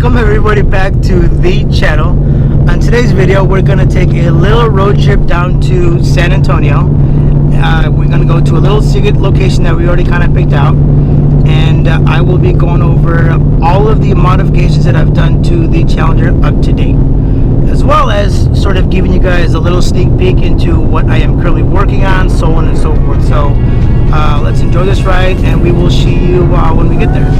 Welcome everybody back to the channel. On today's video, we're gonna take a little road trip down to San Antonio. We're gonna go to a little secret location that we already kind of picked out, and I will be going over all of the modifications that I've done to the Challenger up to date, as well as sort of giving you guys a little sneak peek into what I am currently working on, so on and so forth. So let's enjoy this ride, and we will see you when we get there.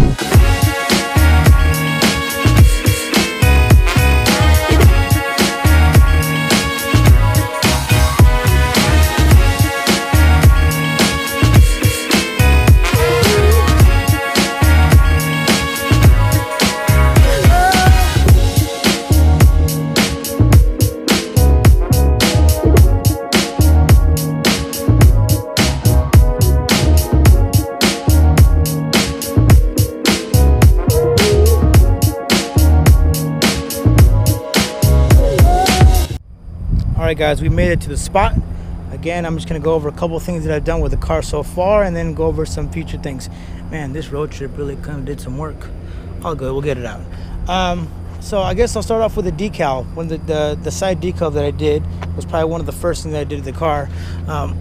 Alright guys, we made it to the spot. Again, I'm just going to go over a couple of things that I've done with the car so far, and then go over some future things. Man, this road trip really kind of did some work. All good, we'll get it out. So I guess I'll start off with the decal. When the side decal that I did was probably one of the first things that I did to the car.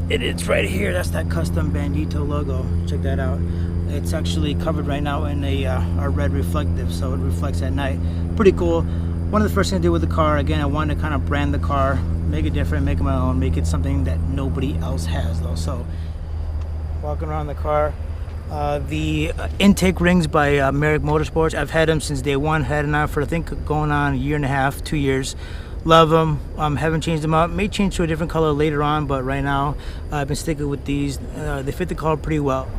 It's right here. That's that custom Bandito logo. Check that out. It's actually covered right now in a red reflective, so it reflects at night. Pretty cool. One of the first things I did with the car, again, I wanted to kind of brand the car, make it different, make it my own, make it something that nobody else has though. So walking around the car, the intake rings by Merrick Motorsports. I've had them since day one, had them now for I think going on a year and a half, 2 years. Love them. Haven't changed them up. May change to a different color later on, but right now I've been sticking with these. They fit the car pretty well.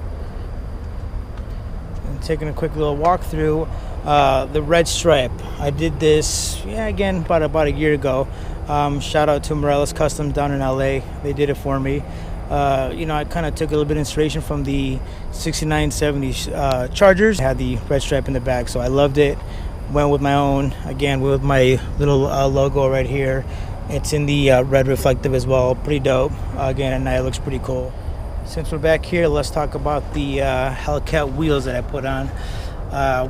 And taking a quick little walk through the red stripe. I did this, again, about a year ago. Shout out to Morales Customs down in LA. They did it for me. I kind of took a little bit of inspiration from the 69, 70 Chargers. I had the red stripe in the back, so I loved it. Went with my own, again, with my little logo right here. It's in the red reflective as well. Pretty dope. Again, at night it looks pretty cool. Since we're back here, let's talk about the Hellcat wheels that I put on.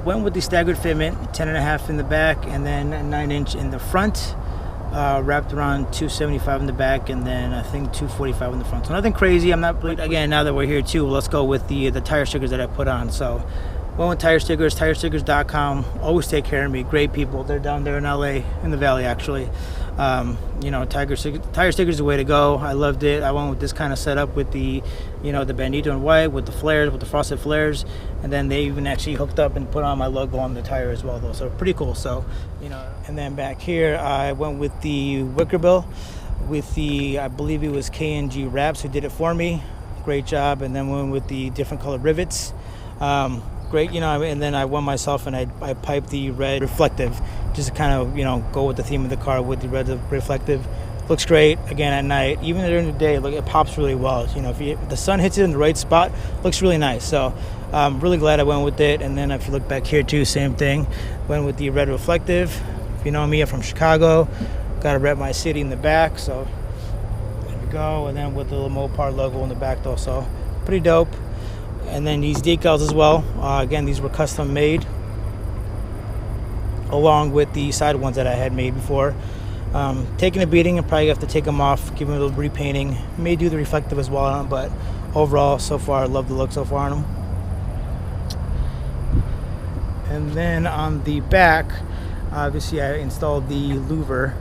Went with the staggered fitment, 10.5 in the back, and then a 9-inch in the front. Wrapped around 275 in the back, and then I think 245 in the front. So nothing crazy. I'm not, again, now that we're here too, let's go with the tire stickers that I put on. So went with tire stickers, tirestickers.com. Always take care of me. Great people. They're down there in LA, in the valley actually. Tire stickers is the way to go. I loved it. I went with this kind of setup with the the Bandito in white, with the flares, with the frosted flares, and then they even actually hooked up and put on my logo on the tire as well though, so pretty cool. So and then back here I went with the wicker bill with the, I believe it was K&G Wraps who did it for me. Great job. And then went with the different color rivets. Great, and then I went myself and I piped the red reflective just to kind of go with the theme of the car with the red reflective. Looks great. Again, at night, even during the day, look, it pops really well. If the sun hits it in the right spot, looks really nice. So I'm really glad I went with it. And then if you look back here too, same thing. Went with the red reflective. If you know me, I'm from Chicago. Got to rep my city in the back. So there we go. And then with the Mopar logo in the back though, so pretty dope. And then these decals as well. Again, these were custom made, along with the side ones that I had made before. Taking a beating and probably have to take them off, give them a little repainting. May do the reflective as well on them, but overall, so far, I love the look so far on them. And then on the back, obviously I installed the louver.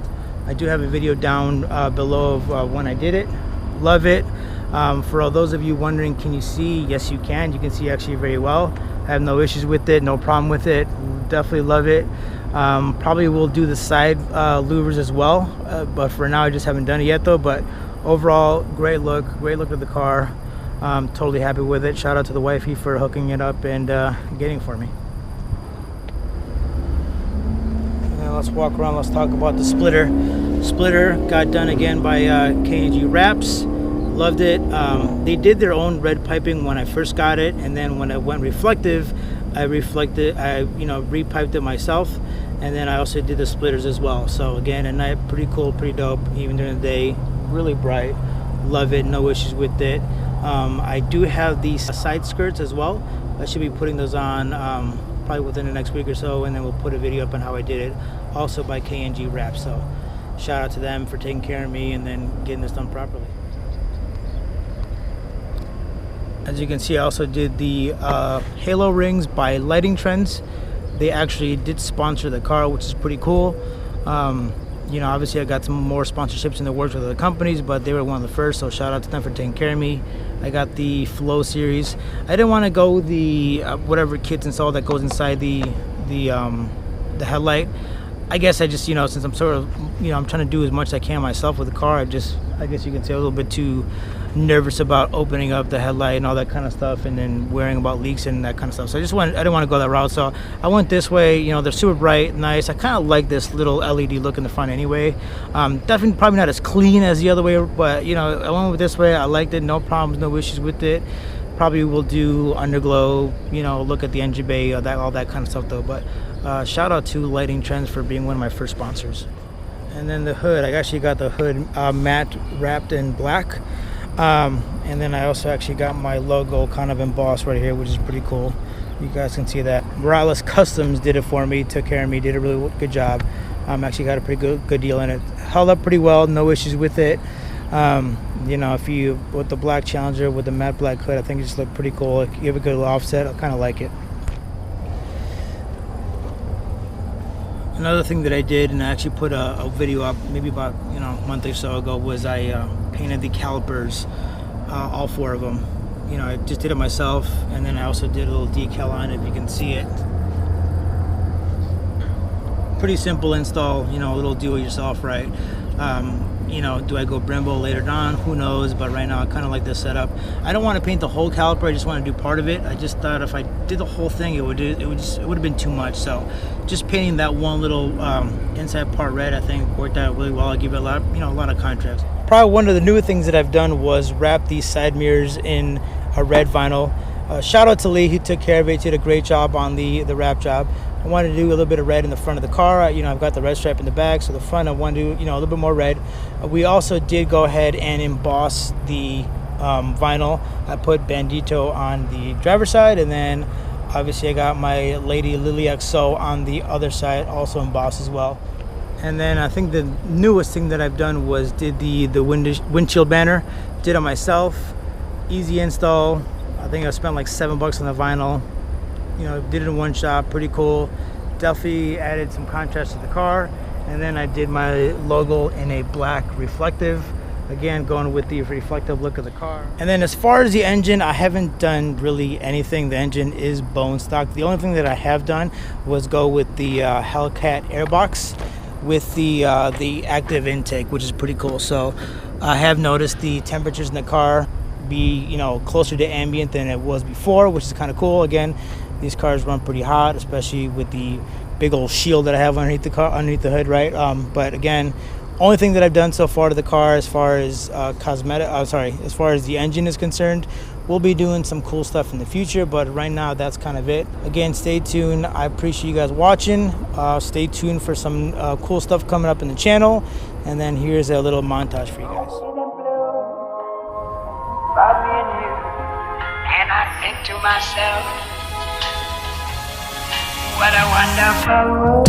I do have a video down below of when I did it. Love it. For all those of you wondering, can you see? Yes, you can. You can see actually very well. I have no issues with it, no problem with it. Definitely love it. Probably will do the side louvers as well, but for now I just haven't done it yet though. But overall, great look of the car. Totally happy with it. Shout out to the wifey for hooking it up and getting for me. Now let's walk around. Let's talk about the splitter. Splitter got done again by K&G Wraps. Loved it. They did their own red piping when I first got it, and then when it went reflective, I repiped it myself, and then I also did the splitters as well. So again, at night, pretty cool, pretty dope. Even during the day, really bright. Love it. No issues with it. I do have these side skirts as well. I should be putting those on probably within the next week or so, and then we'll put a video up on how I did it, also by KNG Wrap. So shout out to them for taking care of me and then getting this done properly. As you can see, I also did the halo rings by Lighting Trends. They actually did sponsor the car, which is pretty cool. You know, obviously I got some more sponsorships in the works with other companies, but they were one of the first, so shout out to them for taking care of me. I got the Flow series. I didn't want to go the whatever kits installed that goes inside the headlight. I guess I just, you know, since I'm sort of, you know, I'm trying to do as much as I can myself with the car, I guess you can say a little bit too nervous about opening up the headlight and all that kind of stuff, and then worrying about leaks and that kind of stuff. So I didn't want to go that route, so I went this way. You know, they're super bright, nice. I kind of like this little LED look in the front anyway. Definitely probably not as clean as the other way, but you know, I went with this way. I liked it, no problems, no issues with it. Probably will do underglow, you know, look at the engine bay, all that kind of stuff though. But shout out to Lighting Trends for being one of my first sponsors. And then the hood, I actually got the hood matte wrapped in black. And then I also actually got my logo kind of embossed right here, which is pretty cool. You guys can see that. Morales Customs did it for me, took care of me, did a really good job. Actually got a pretty good deal in it. Held up pretty well, no issues with it. You know, if you with the black Challenger with the matte black hood, I think it just looked pretty cool. Give it a good offset. I kind of like it. Another thing that I did, and I actually put a video up maybe about, you know, a month or so ago, was I painted the calipers, all 4 of them. You know, I just did it myself, and then I also did a little decal on it, if you can see it. Pretty simple install, you know, a little do-it-yourself, right? You know, do I go Brembo later on? Who knows? But right now I kind of like this setup. I don't want to paint the whole caliper, I just want to do part of it. I just thought if I did the whole thing, it would have been too much. So just painting that one little inside part red, I think worked out really well. I give it a lot of contrast. Probably one of the newer things that I've done was wrap these side mirrors in a red vinyl. Shout out to Lee, he took care of it. He did a great job on the wrap job. I wanted to do a little bit of red in the front of the car. You know, I've got the red stripe in the back, so the front I want to do, you know, a little bit more red. We also did go ahead and emboss the vinyl. I put Bandito on the driver's side, and then obviously I got my Lady Lily XO on the other side, also embossed as well. And then I think the newest thing that I've done was did the windshield banner. Did it myself, easy install. I think I spent like $7 on the vinyl. You know, did it in one shot, pretty cool. Definitely added some contrast to the car. And then I did my logo in a black reflective. Again, going with the reflective look of the car. And then as far as the engine, I haven't done really anything. The engine is bone stock. The only thing that I have done was go with the Hellcat airbox with the active intake, which is pretty cool. So I have noticed the temperatures in the car be, you know, closer to ambient than it was before, which is kind of cool. Again, these cars run pretty hot, especially with the big old shield that I have underneath the car, underneath the hood, right? But again, only thing that I've done so far to the car, as far as as far as the engine is concerned, we'll be doing some cool stuff in the future. But right now, that's kind of it. Again, stay tuned. I appreciate you guys watching. Stay tuned for some cool stuff coming up in the channel. And then here's a little montage for you guys. And I think to myself, what a wonderful world.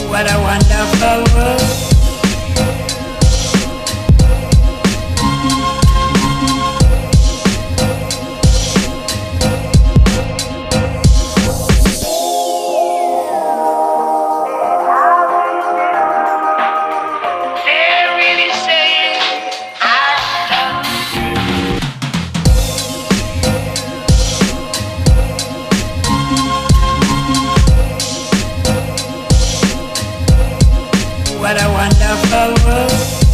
What a wonderful world. What a wonderful world.